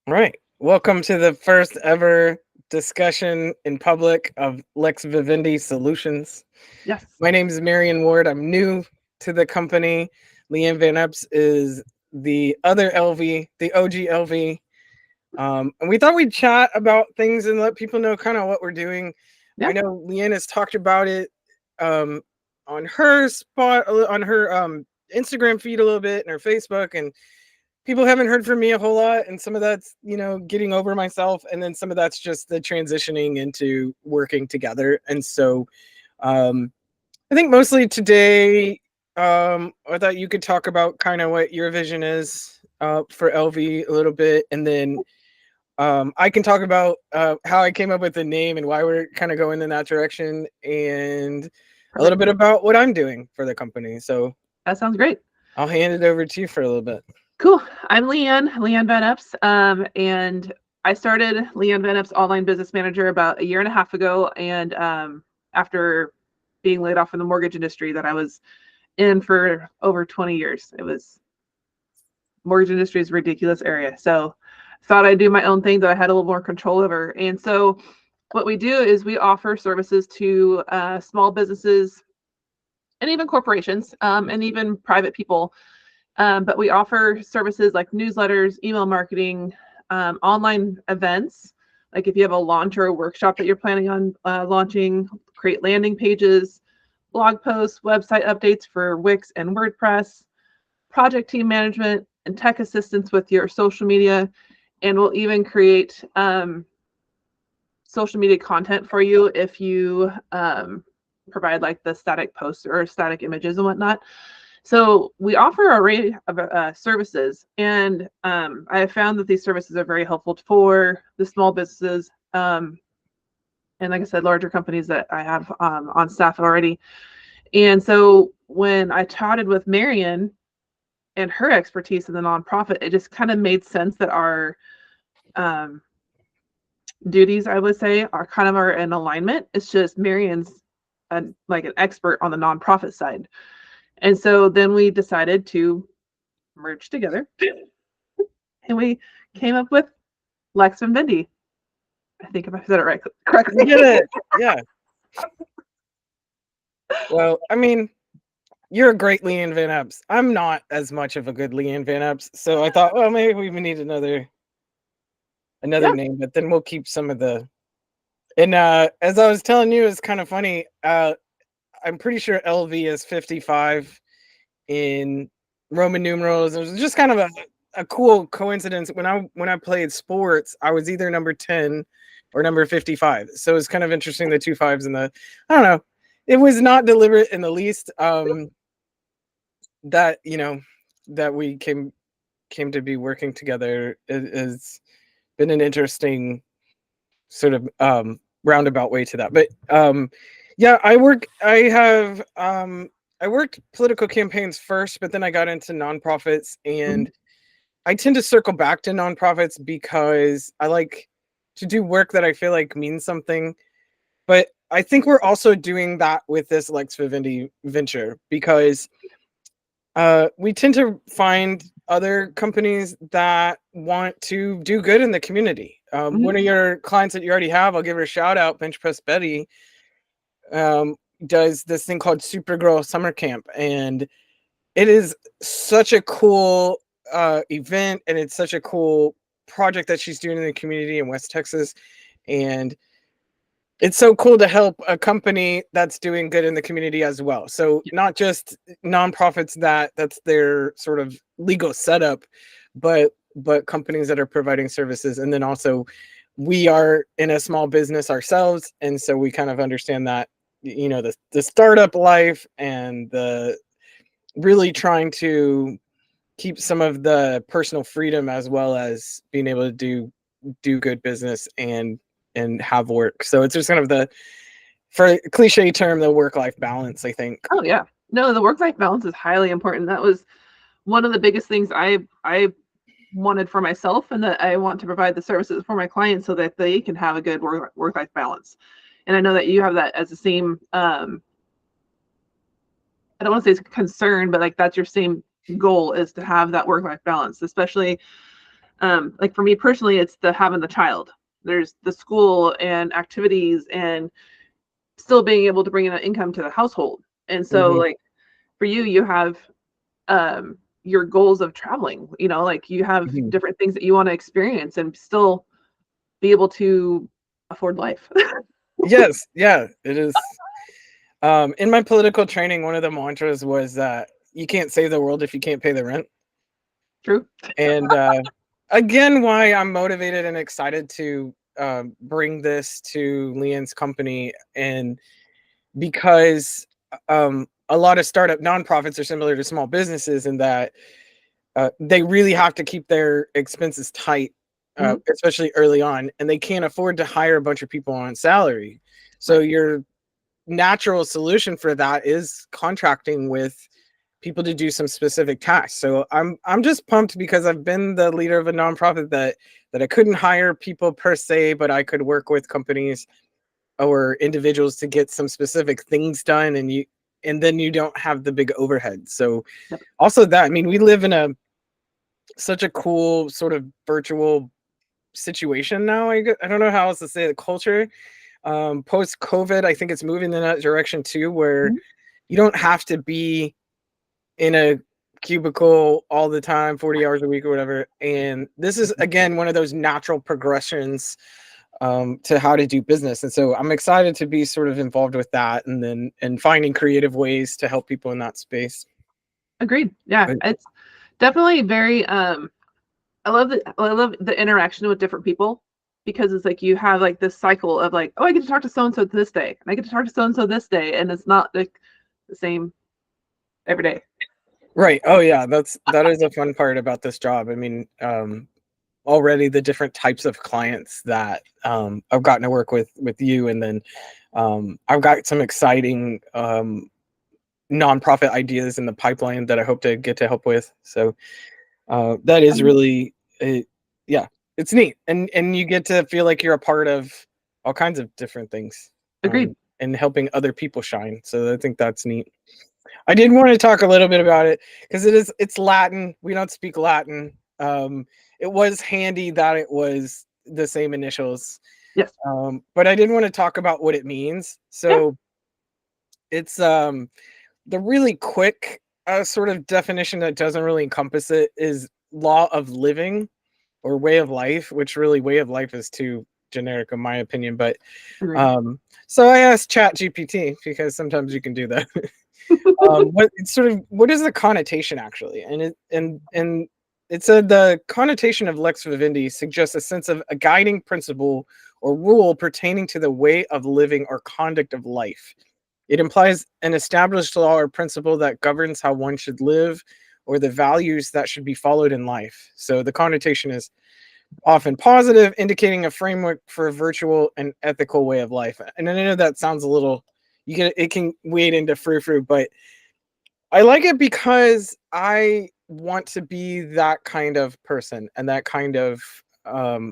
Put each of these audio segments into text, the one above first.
Right. Welcome to the first ever discussion in public of Lex Vivendi Solutions. Yes. My name is Marian Ward. I'm new to the company. Leigh Ann Van Epps is the other LV, the OG LV. And we thought we'd chat about things and let people know kind of what we're doing. I Yeah. know Leigh Ann has talked about it um, on her spot, on her Instagram feed a little bit and her Facebook. And people haven't heard from me a whole lot, and some of that's getting over myself, and then some of that's just the transitioning into working together. And so um I think mostly today, I thought you could talk about kind of what your vision is for LV a little bit, and then I can talk about how I came up with the name and why we're kind of going in that direction, and a little Perfect. bit about what I'm doing for the company. So That sounds great. I'll hand it over to you for a little bit. Cool. I'm Leigh Ann Van Epps. And I started Leigh Ann Van Epps Online Business Manager about a year and a half ago. And after being laid off from the mortgage industry that I was in for over 20 years, it was mortgage industry is a ridiculous area. So thought I'd do my own thing that I had a little more control over. And so what we do is we offer services to small businesses and even corporations and even private people. But we offer services like newsletters, email marketing, online events. Like if you have a launch or a workshop that you're planning on launching, create landing pages, blog posts, website updates for Wix and WordPress, project team management, and tech assistance with your social media. And we'll even create social media content for you if you provide like the static posts or static images and whatnot. So we offer an array of services, and I have found that these services are very helpful for the small businesses, and like I said, larger companies that I have on staff already. And so when I chatted with Marian and her expertise in the nonprofit, it just kind of made sense that our um, duties, I would say, are in alignment. It's just Marian's like an expert on the nonprofit side. And so then we decided to merge together and we came up with Lex Vivendi. I think if I said it right You correctly. get it. Yeah. Well, I mean, you're a great Leigh Ann Van Epps. I'm not as much of a good Leigh Ann Van Epps, so I thought, well, maybe we need another Yeah. name, but then we'll keep some of the. And as I was telling you, it's kind of funny. I'm pretty sure LV is 55 in Roman numerals. It was just kind of a cool coincidence. When I played sports, I was either number 10 or number 55. So it's kind of interesting, the two fives and the, I don't know. It was not deliberate in the least. That that we came to be working together has been an interesting sort of roundabout way to that. But yeah, I worked political campaigns first, but then I got into nonprofits, Mhm. and I tend to circle back to nonprofits because I like to do work that I feel like means something. But I think we're also doing that with this Lex Vivendi venture, because we tend to find other companies that want to do good in the community. One Mhm. of your clients that you already have, I'll give her a shout out, Bench Press Betty, um, does this thing called Supergirl Summer Camp, and it is such a cool event, and it's such a cool project that she's doing in the community in West Texas, and it's so cool to help a company that's doing good in the community as well. So Yeah. not just nonprofits that's their sort of legal setup, but companies that are providing services. And then also, we are in a small business ourselves, and so we kind of understand that, the startup life, and the really trying to keep some of the personal freedom, as well as being able to do good business and have work. So it's just kind of the, for a cliche term, the work life balance, I think. Oh yeah. No, the work-life balance is highly important. That was one of the biggest things I wanted for myself, and that I want to provide the services for my clients so that they can have a good work-life balance. And I know that you have that as the same I don't want to say it's concern, but like that's your same goal, is to have that work-life balance, especially Like for me personally, it's the having the child. There's the school and activities and still being able to bring in an income to the household. And so Mhm. like for you, you have your goals of traveling, like you have Mhm. different things that you want to experience and still be able to afford life. Yes, yeah, it is. In my political training, one of the mantras was that you can't save the world if you can't pay the rent. True. And again, why I'm motivated and excited to bring this to Leigh Ann's company, and because a lot of startup nonprofits are similar to small businesses in that they really have to keep their expenses tight, Hmm. especially early on, and they can't afford to hire a bunch of people on salary. So Right. your natural solution for that is contracting with people to do some specific tasks. So I'm just pumped because I've been the leader of a nonprofit that I couldn't hire people per se, but I could work with companies or individuals to get some specific things done, and then you don't have the big overhead. So Yep. also that, I mean, we live in a such a cool sort of virtual situation now. I don't know how else to say the culture. Post COVID, I think it's moving in that direction too, where Mhm. you don't have to be in a cubicle all the time, 40 hours a week or whatever. And this is again one of those natural progressions to how to do business. And so I'm excited to be sort of involved with that, and finding creative ways to help people in that space. Agreed. Yeah, But it's definitely very I love the interaction with different people because it's like you have like this cycle of like, oh, I get to talk to so and so this day, and I get to talk to so and so this day, and it's not like the same every day. right. Oh yeah, that is a fun part about this job. I mean, already the different types of clients that I've gotten to work with you, and then I've got some exciting nonprofit ideas in the pipeline that I hope to get to help with. So that is Um, really, yeah, it's neat, and you get to feel like you're a part of all kinds of different things, Agreed. and helping other people shine. So I think that's neat. I did want to talk a little bit about it because it's Latin. We don't speak Latin. It was handy that it was the same initials. Yes. But I did want to talk about what it means. Yeah. So it's the really quick sort of definition that doesn't really encompass it is law of living or way of life, which really way of life is too generic in my opinion. But Agreed. um, so I asked Chat GPT because sometimes you can do that. What it's sort of what is the connotation actually? And it said the connotation of Lex Vivendi suggests a sense of a guiding principle or rule pertaining to the way of living or conduct of life. It implies an established law or principle that governs how one should live or the values that should be followed in life. So the connotation is often positive, indicating a framework for a virtual and ethical way of life. And I know that sounds a little, you can it can wade into frou frou, but I like it because I want to be that kind of person and that kind of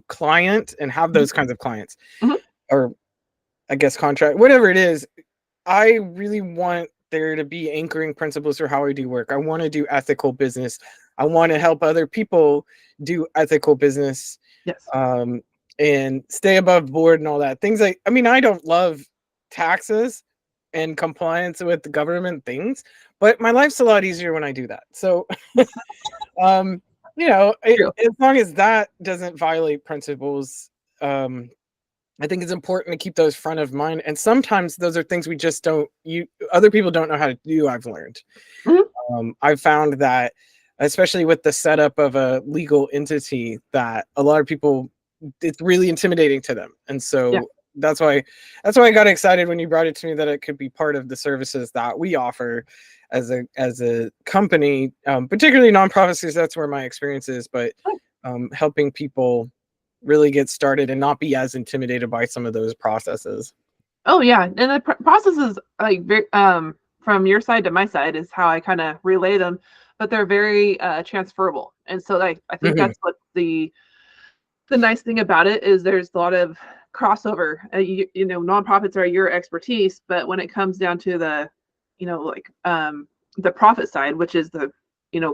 client, and have Mhm. those kinds of clients, Mhm. or I guess contract, whatever it is. I really want there to be anchoring principles for how I do work. I want to do ethical business. I want to help other people do ethical business, Yes. um, and stay above board and all that. Things like, I mean, I don't love taxes and compliance with the government things, but my life's a lot easier when I do that. So, um, True. as long as that doesn't violate principles, um, I think it's important to keep those front of mind. And sometimes those are things we just don't, you other people don't know how to do. I've learned. Mhm. I've found that, especially with the setup of a legal entity, that a lot of people, it's really intimidating to them. And Yeah. so that's why I got excited when you brought it to me that it could be part of the services that we offer as a company, particularly nonprofits, because that's where my experience is. But helping people really get started and not be as intimidated by some of those processes. Oh yeah, and the process is like very from your side to my side is how I kind of relay them, but they're very transferable. And so like I think Mhm. that's what the nice thing about it is there's a lot of crossover. Nonprofits are your expertise, but when it comes down to like the profit side, which is the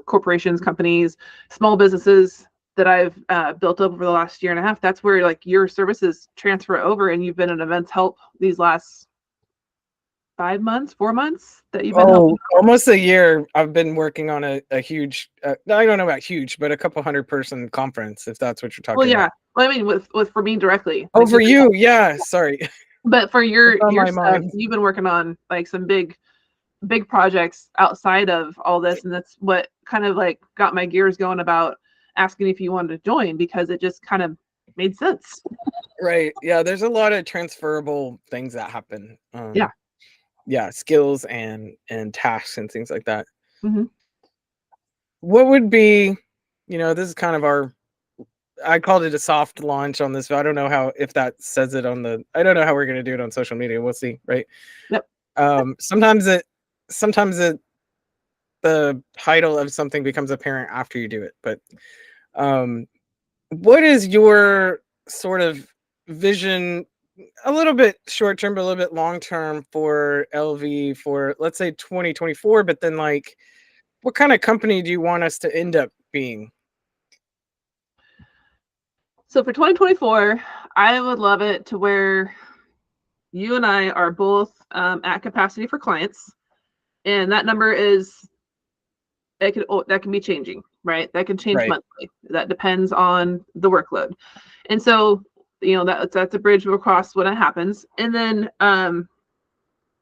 corporations, companies, small businesses, that I've built up over the last year and a half, that's where like your services transfer over, and you've been an events help these last 4 months that you've been helping. Almost a year. I've been working on a huge, I don't know about huge, but a couple 100-person conference, if that's what you're talking about. Well, I mean, with for me directly. Oh, like for you, yeah. Sorry. But for your stuff, you've been working on like some big projects outside of all this, and that's what kind of like got my gears going about asking if you wanted to join, because it just kind of made sense. Right. Yeah. There's a lot of transferable things that happen. Yeah, skills and tasks and things like that. Mm-hmm. What would be, this is kind of I called it a soft launch on this, but I don't know if that says it I don't know how we're going to do it on social media. We'll see. Right. Yep. Sometimes the title of something becomes apparent after you do it. But what is your sort of vision, a little bit short term, but a little bit long term, for LV for, let's say, 2024, but then like, what kind of company do you want us to end up being? So for 2024, I would love it to where you and I are both at capacity for clients, and that number that can be changing, right? That can change monthly. That depends on the workload, and so that's a bridge we'll cross when it happens. And then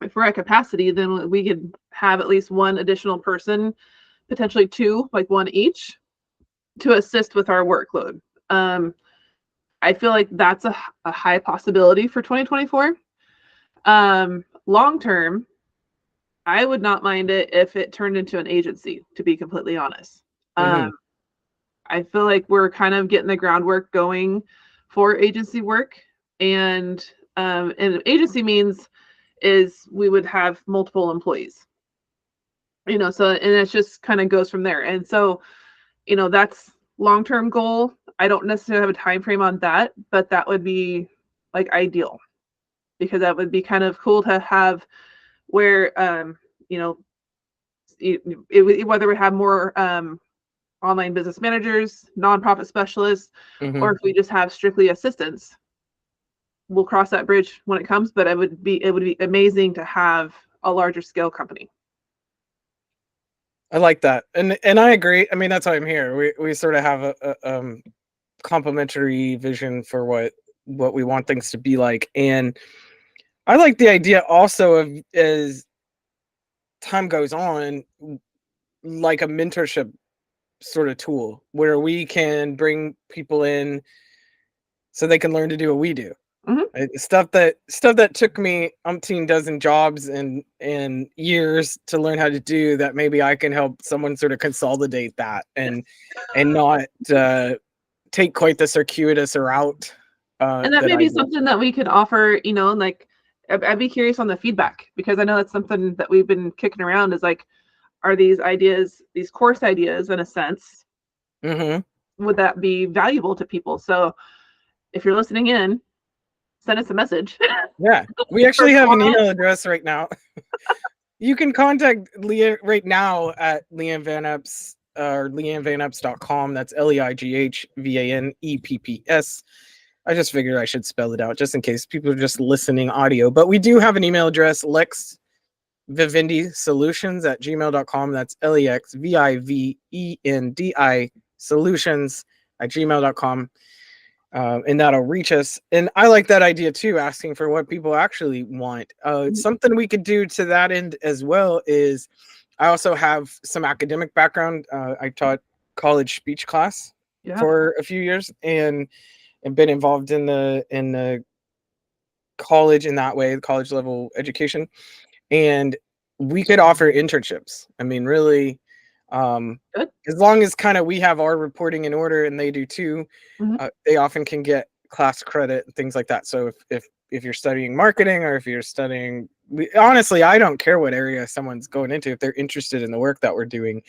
if we're at capacity, then we could have at least one additional person, potentially two, like one each, to assist with our workload. I feel like that's a high possibility for 2024. Long term, I would not mind it if it turned into an agency, to be completely honest. Mm-hmm. I feel like we're kind of getting the groundwork going for agency work, and agency means is we would have multiple employees, so, and it just kind of goes from there. And so, that's long-term goal. I don't necessarily have a time frame on that, but that would be like ideal, because that would be kind of cool to have where whether we have more online business managers, nonprofit specialists, Mm-hmm. or if we just have strictly assistants. We'll cross that bridge when it comes, but it would be amazing to have a larger scale company. I like that, and I agree. I mean, that's why I'm here. We sort of have a complementary vision for what we want things to be like, and I like the idea also of, as time goes on, like a mentorship sort of tool where we can bring people in so they can learn to do what we do. Mm-hmm. Stuff that took me umpteen dozen jobs and years to learn how to do, that maybe I can help someone sort of consolidate that and not take quite the circuitous route. And that may be something that we could offer, like I'd be curious on the feedback, because I know that's something that we've been kicking around, is like, are these ideas, these course ideas in a sense, would that be valuable to people? So if you're listening in, send us a message. Yeah, we actually have an email address right now. You can contact Leah right now at Leigh Ann Van Epps or leighanvanepps.com. That's LEIGHVANEPPS. I just figured I should spell it out just in case people are just listening audio. But we do have an email address, Lex Vivendi Solutions at gmail.com. That's LEXVIVENDI Solutions at gmail.com. And that'll reach us. And I like that idea too, asking for what people actually want. Something we could do to that end as well is, I also have some academic background. I taught college speech class for a few years, and been involved in the college in that way, the college level education. And we could offer internships. I mean, really, as long as kind of we have our reporting in order and they do too, they often can get class credit and things like that. So if you're studying marketing, or if you're studying, honestly, I don't care what area someone's going into. If they're interested in the work that we're doing,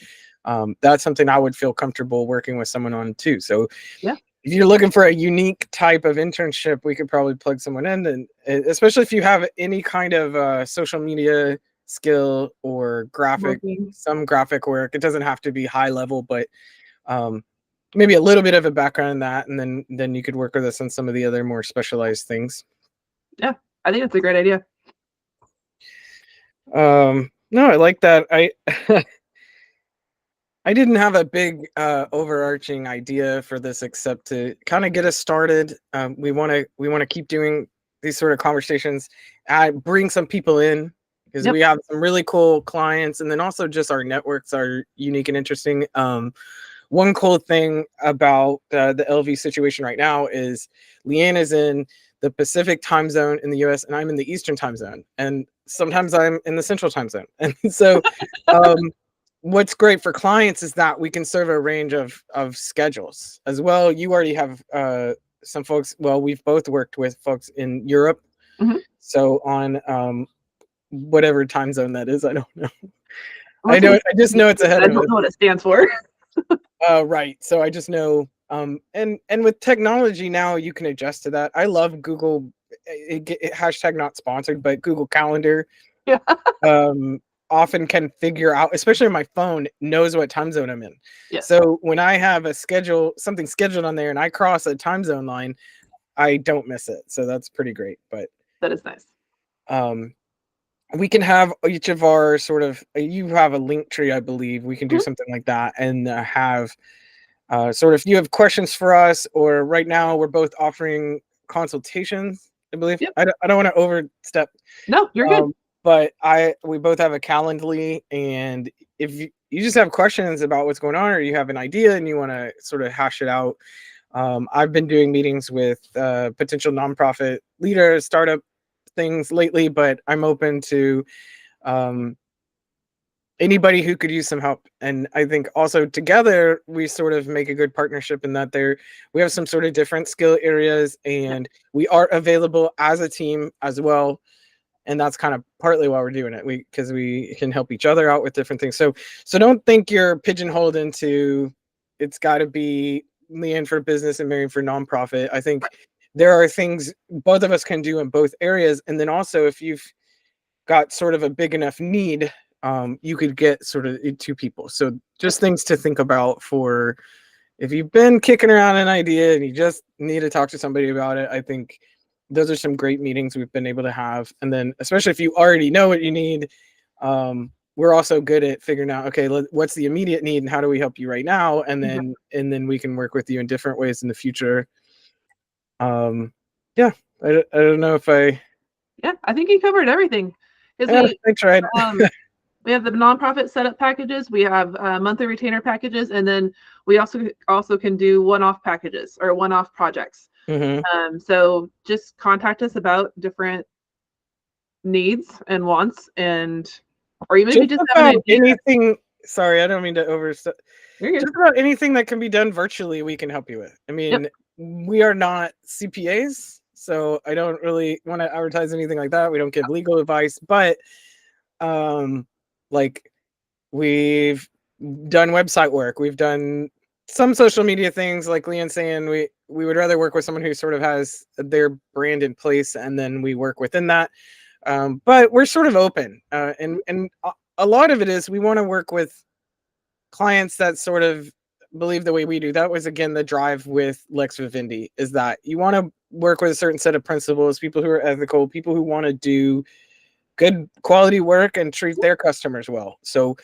that's something I would feel comfortable working with someone on too. So if you're looking for a unique type of internship, we could probably plug someone in, and especially if you have any kind of social media skill or some graphic work. It doesn't have to be high level, but maybe a little bit of a background in that, and then you could work with us on some of the other more specialized things. Yeah, I think that's a great idea. No, I like that. I didn't have a big overarching idea for this except to kind of get us started. We want to keep doing these sort of conversations. Bring some people in because Yep. we have some really cool clients, and then also just our networks are unique and interesting. One cool thing about the LV situation right now is Leigh Ann is in the Pacific time zone in the US, and I'm in the Eastern time zone, and sometimes I'm in the Central time zone. And so um, what's great for clients is that we can serve a range of schedules as well. You already have some folks. Well, we've both worked with folks in Europe, Mhm. so on whatever time zone that is, I don't know. I I just know it's ahead I of don't us. know what it stands for. Right. So I just know, and with technology now, you can adjust to that. I love Google. Hashtag not sponsored, but Google Calendar Yeah. um, often can figure out, especially on my phone, knows what time zone I'm in. Yes, So when I have something scheduled on there, and I cross a time zone line, I don't miss it. So that's pretty great. But that is nice. um, we can have each of our sort of. You have a link tree, I believe. We can do Mhm. something like that, and have sort of, if you have questions for us, or right now we're both offering consultations, I believe. Yep. I don't want to overstep, No, you're good. um, but we both have a Calendly, and if you just have questions about what's going on, or you have an idea and you want to sort of hash it out, I've been doing meetings with potential nonprofit leaders, startup things lately, but I'm open to um, anybody who could use some help. And I think also together we sort of make a good partnership in that we have some sort of different skill areas, Yeah. and we are available as a team as well. And that's kind of partly why we're doing it. Because we can help each other out with different things. So don't think you're pigeonholed into it's got to be Leigh Ann for business and Marian for nonprofit. I think there are things both of us can do in both areas. And then also, if you've got sort of a big enough need, you could get sort of two people. So just things to think about for if you've been kicking around an idea and you just need to talk to somebody about it. I think those are some great meetings we've been able to have. And then, especially if you already know what you need, we're also good at figuring out, okay, what's the immediate need and how do we help you right now? And then we can work with you in different ways in the future. Yeah, I don't know if Yeah, I think you covered everything. Because yeah, I tried. we have the nonprofit setup packages, we have monthly retainer packages, and then we also can do one-off packages or one-off projects. Mm-hmm. So just contact us about different needs and wants, or even if you Just just have an about idea. anything. Sorry, I don't mean to overstep. You're good. Just about anything that can be done virtually, we can help you with. I Yep. mean, we are not CPAs, so I don't really want to advertise anything like that. We don't give legal advice, but um, like we've done website work, we've done some social media things. Like Leigh Ann saying, we would rather work with someone who sort of has their brand in place, and then we work within that. But we're sort of open, and a lot of it is we want to work with clients that sort of believe the way we do. That was again the drive with Lex Vivendi, is that you want to work with a certain set of principles, people who are ethical, people who want to do good quality work and treat their customers well. So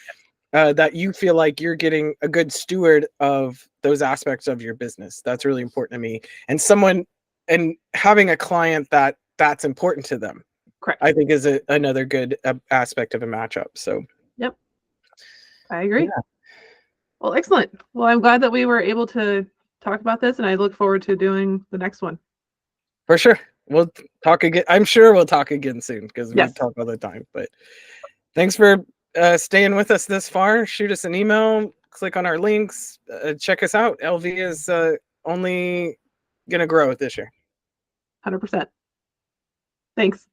that you feel like you're getting a good steward of those aspects of your business. That's really important to me. And having a client that's important to them, Correct. I think is another good aspect of a matchup. So Yep. I agree. yeah, Well, excellent. Well, I'm glad that we were able to talk about this, and I look forward to doing the next one. for sure. We'll talk again. I'm sure we'll talk again soon because we Yes. talk all the time. But thanks for staying with us this far. Shoot us an email, click on our links, check us out. LV is only going to grow this year. 100%. Thanks.